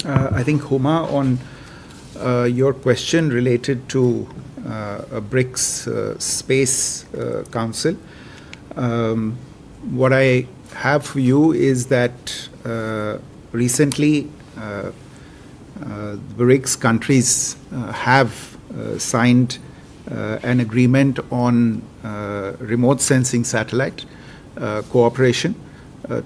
I think, Huma, on your question related to a BRICS Space Council, what I have for you is that recently BRICS countries have signed an agreement on remote sensing satellite cooperation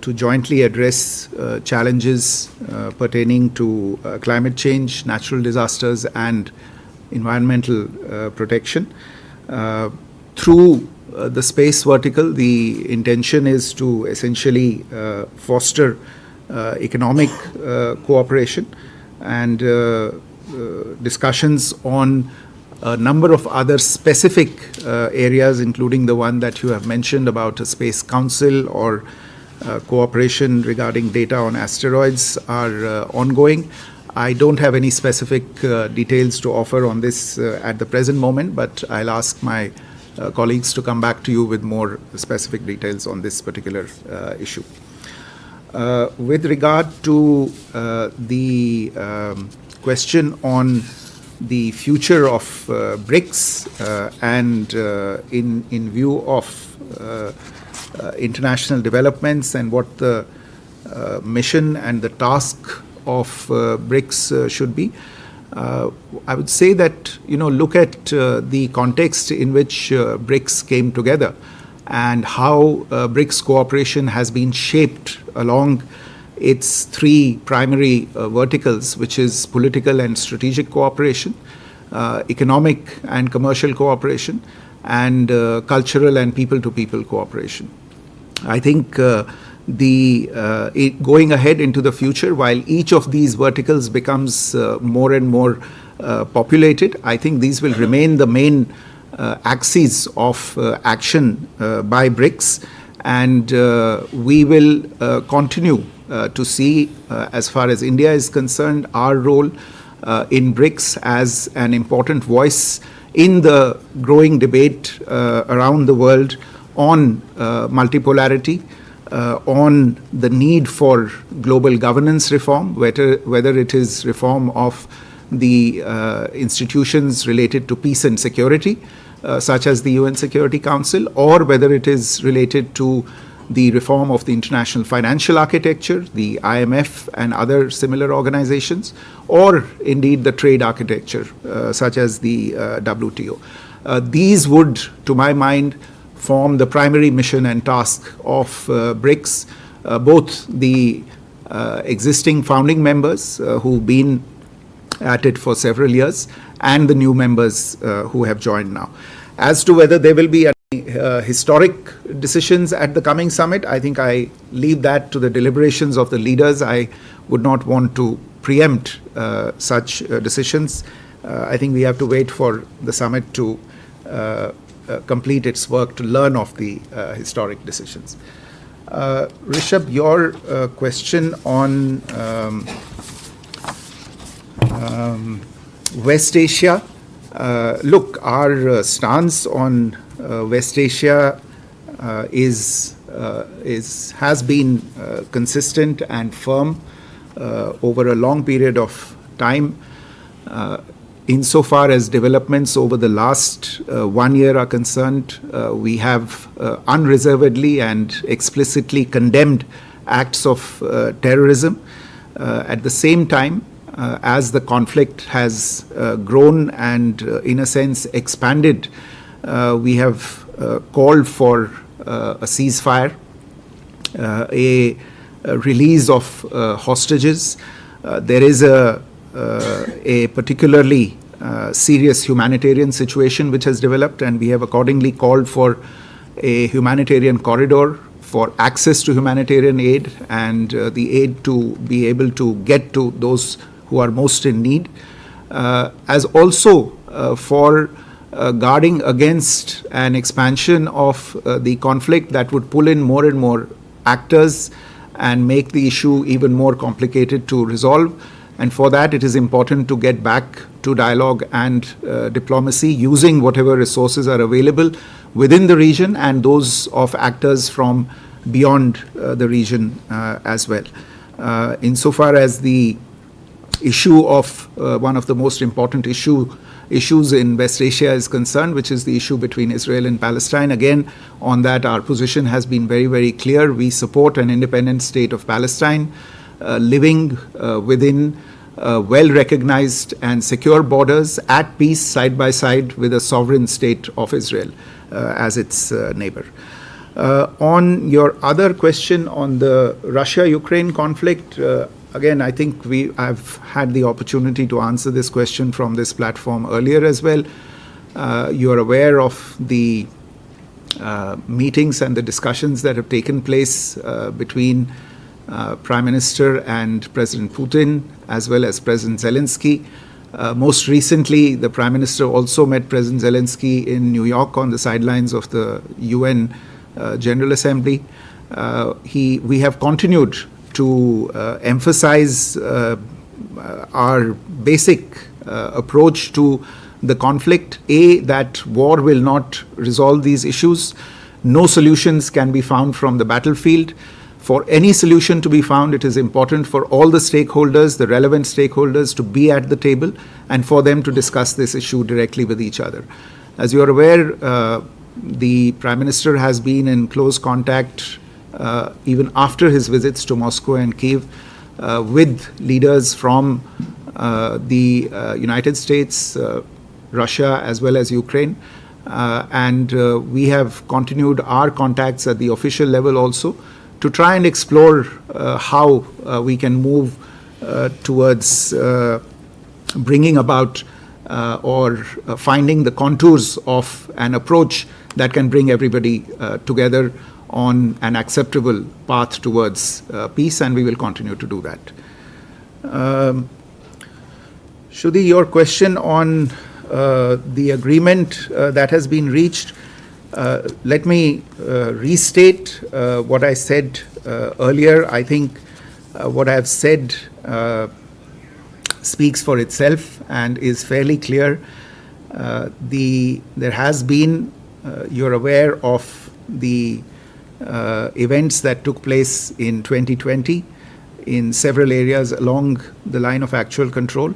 to jointly address challenges pertaining to climate change, natural disasters, and environmental protection. Through the space vertical, the intention is to essentially foster economic cooperation and discussions on a number of other specific areas, including the one that you have mentioned about a space council or cooperation regarding data on asteroids, are ongoing. I don't have any specific details to offer on this at the present moment, but I'll ask my colleagues to come back to you with more specific details on this particular issue. With regard to the question on the future of BRICS and in view of international developments and what the mission and the task of BRICS should be, I would say that, look at the context in which BRICS came together and how BRICS cooperation has been shaped along its three primary verticals, which is political and strategic cooperation, economic and commercial cooperation, and cultural and people-to-people cooperation. I think going ahead into the future, while each of these verticals becomes more and more populated, I think these will remain the main axes of action by BRICS, and we will continue to see, as far as India is concerned, our role in BRICS as an important voice in the growing debate around the world on multipolarity, on the need for global governance reform, whether it is reform of the institutions related to peace and security, such as the UN Security Council, or whether it is related to the reform of the international financial architecture, the IMF and other similar organizations, or indeed the trade architecture, such as the WTO. These would, to my mind, form the primary mission and task of BRICS, both the existing founding members who've been at it for several years and the new members who have joined now. As to whether there will be any historic decisions at the coming summit, I think I leave that to the deliberations of the leaders. I would not want to preempt such decisions. I think we have to wait for the summit to complete its work to learn of the historic decisions. Rishabh, your question on West Asia. Look, our stance on West Asia has been consistent and firm over a long period of time. Insofar as developments over the last 1 year are concerned, we have unreservedly and explicitly condemned acts of terrorism. At the same time, as the conflict has grown and, in a sense, expanded, we have called for a ceasefire, a release of hostages. There is a particularly serious humanitarian situation which has developed, and we have accordingly called for a humanitarian corridor for access to humanitarian aid and the aid to be able to get to those who are most in need, as also for guarding against an expansion of the conflict that would pull in more and more actors and make the issue even more complicated to resolve. And for that, it is important to get back to dialogue and diplomacy, using whatever resources are available within the region and those of actors from beyond the region as well. Insofar as the issue of one of the most important issues in West Asia is concerned, which is the issue between Israel and Palestine. Again, on that, our position has been very, very clear. We support an independent state of Palestine living within well-recognized and secure borders at peace side by side with a sovereign state of Israel as its neighbor. On your other question on the Russia-Ukraine conflict, again, I think I've had the opportunity to answer this question from this platform earlier as well. You're aware of the meetings and the discussions that have taken place between Prime Minister and President Putin, as well as President Zelensky. Most recently, the Prime Minister also met President Zelensky in New York on the sidelines of the UN General Assembly. We have continued to emphasize our basic approach to the conflict. That war will not resolve these issues. No solutions can be found from the battlefield. For any solution to be found, it is important for all the stakeholders, the relevant stakeholders, to be at the table and for them to discuss this issue directly with each other. As you are aware, the Prime Minister has been in close contact even after his visits to Moscow and Kyiv with leaders from the United States, Russia, as well as Ukraine. And we have continued our contacts at the official level also to try and explore how we can move towards bringing about or finding the contours of an approach that can bring everybody together on an acceptable path towards peace, and we will continue to do that. Shruti, your question on the agreement that has been reached, let me restate what I said earlier. I think what I have said speaks for itself and is fairly clear. There has been, you're aware of the events that took place in 2020 in several areas along the line of actual control.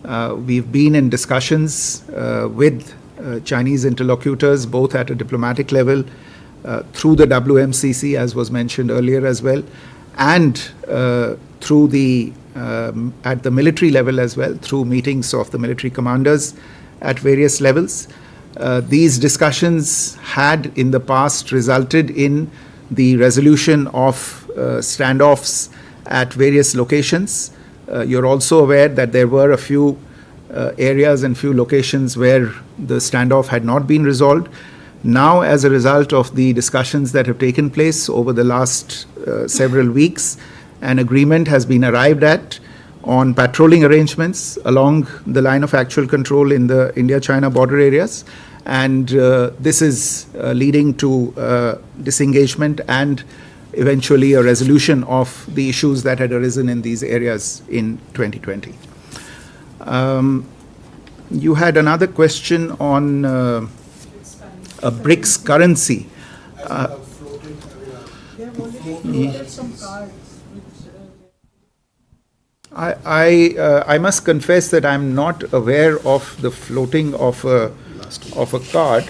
We've been in discussions with Chinese interlocutors, both at a diplomatic level, through the WMCC, as was mentioned earlier as well, and through the at the military level as well, through meetings of the military commanders at various levels. These discussions had in the past resulted in the resolution of standoffs at various locations. You're also aware that there were a few areas and few locations where the standoff had not been resolved. Now, as a result of the discussions that have taken place over the last several weeks, an agreement has been arrived at on patrolling arrangements along the line of actual control in the India-China border areas. And this is leading to disengagement and eventually a resolution of the issues that had arisen in these areas in 2020. You had another question on a BRICS currency. I must confess that I'm not aware of the floating of a card,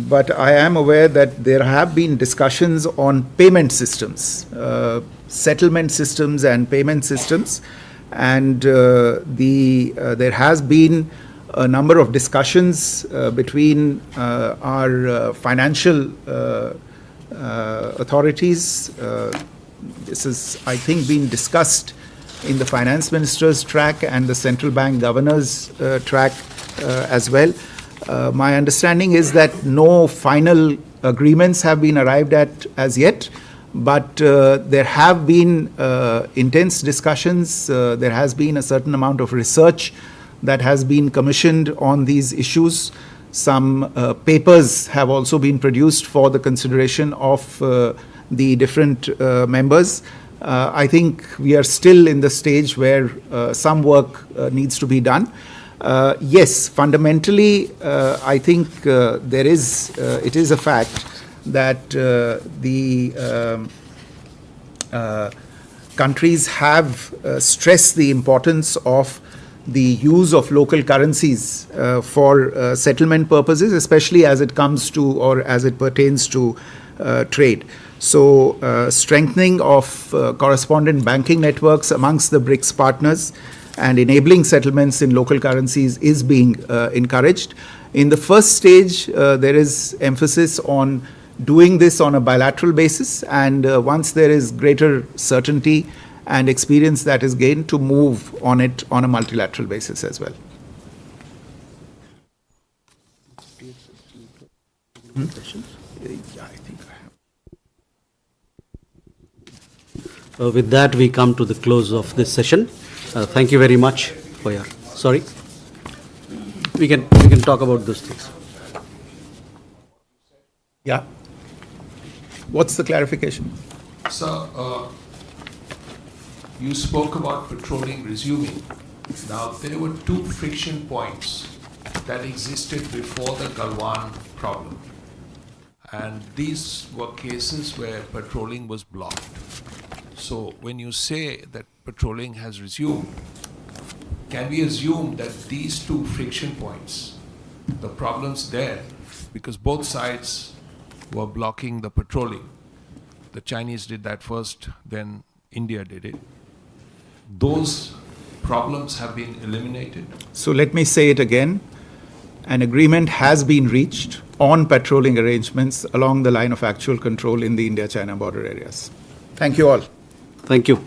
but I am aware that there have been discussions on payment systems, settlement systems and payment systems, and there has been a number of discussions between our financial authorities. This is, I think, being discussed in the finance minister's track and the central bank governor's track as well. My understanding is that no final agreements have been arrived at as yet, but there have been intense discussions. There has been a certain amount of research that has been commissioned on these issues. Some papers have also been produced for the consideration of the different members. I think we are still in the stage where some work needs to be done. Yes, fundamentally, I think it is a fact that countries have stressed the importance of the use of local currencies for settlement purposes, especially as it comes to or as it pertains to trade. So strengthening of correspondent banking networks amongst the BRICS partners and enabling settlements in local currencies is being encouraged. In the first stage, there is emphasis on doing this on a bilateral basis, and once there is greater certainty and experience that is gained, to move on it on a multilateral basis as well. Questions? Yeah, I think I have. With that, we come to the close of this session. Thank you very much for your. Sorry, we can talk about those things. Yeah. What's the clarification? Sir, you spoke about patrolling resuming. Now, there were two friction points that existed before the Galwan problem. And these were cases where patrolling was blocked. So when you say that patrolling has resumed, can we assume that these two friction points, the problems there, because both sides were blocking the patrolling, the Chinese did that first, then India did it, those problems have been eliminated? So let me say it again. An agreement has been reached on patrolling arrangements along the line of actual control in the India-China border areas. Thank you all. Thank you.